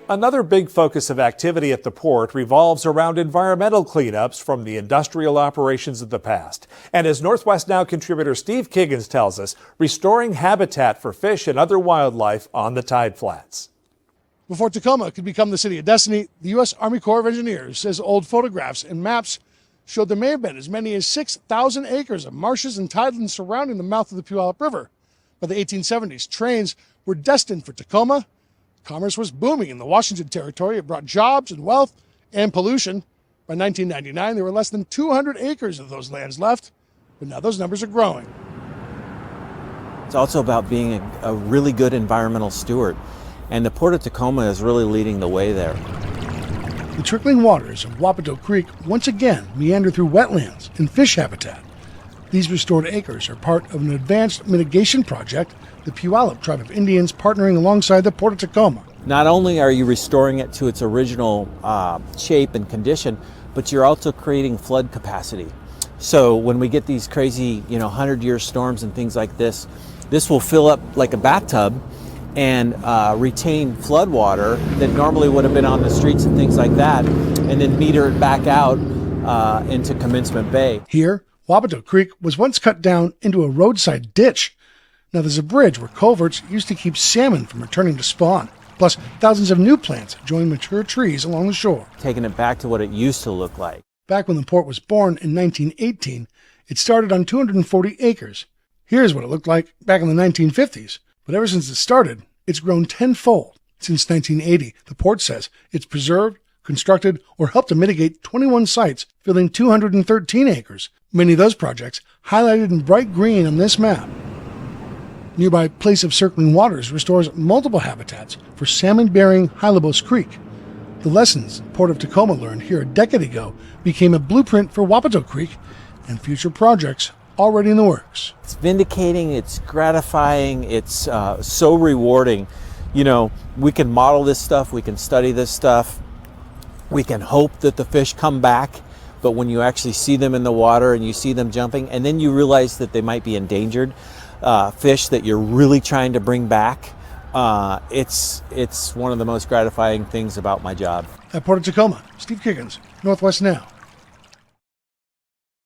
Another big focus of activity at the port revolves around environmental cleanups from the industrial operations of the past. And as Northwest Now contributor Steve Kiggins tells us, restoring habitat for fish and other wildlife on the tide flats. Before Tacoma could become the city of destiny, the U.S. Army Corps of Engineers says old photographs and maps showed there may have been as many as 6,000 acres of marshes and tidelands surrounding the mouth of the Puyallup River. By the 1870s, trains were destined for Tacoma. Commerce was booming in the Washington Territory. It brought jobs and wealth and pollution. By 1999, there were less than 200 acres of those lands left, but now those numbers are growing. It's also about being a really good environmental steward, and the Port of Tacoma is really leading the way there. The trickling waters of Wapato Creek once again meander through wetlands and fish habitat. These restored acres are part of an advanced mitigation project, the Puyallup tribe of Indians partnering alongside the Port of Tacoma. Not only are you restoring it to its original shape and condition, but you're also creating flood capacity. So when we get these crazy, 100-year storms and things like this will fill up like a bathtub and retain flood water that normally would have been on the streets and things like that, and then meter it back out into Commencement Bay. Here, Wapato Creek was once cut down into a roadside ditch. Now there's a bridge where culverts used to keep salmon from returning to spawn. Plus, thousands of new plants join mature trees along the shore. Taking it back to what it used to look like. Back when the port was born in 1918, it started on 240 acres. Here's what it looked like back in the 1950s. But ever since it started, it's grown tenfold. Since 1980, the port says it's preserved, constructed, or helped to mitigate 21 sites, filling 213 acres. Many of those projects highlighted in bright green on this map. Nearby Place of Circling Waters restores multiple habitats for salmon-bearing Hylebos Creek. The lessons Port of Tacoma learned here a decade ago became a blueprint for Wapato Creek and future projects already in the works. It's vindicating, it's gratifying, it's so rewarding. We can model this stuff, we can study this stuff, we can hope that the fish come back, but when you actually see them in the water and you see them jumping, and then you realize that they might be endangered fish that you're really trying to bring back, it's one of the most gratifying things about my job. At Port of Tacoma, Steve Kiggins, Northwest Now.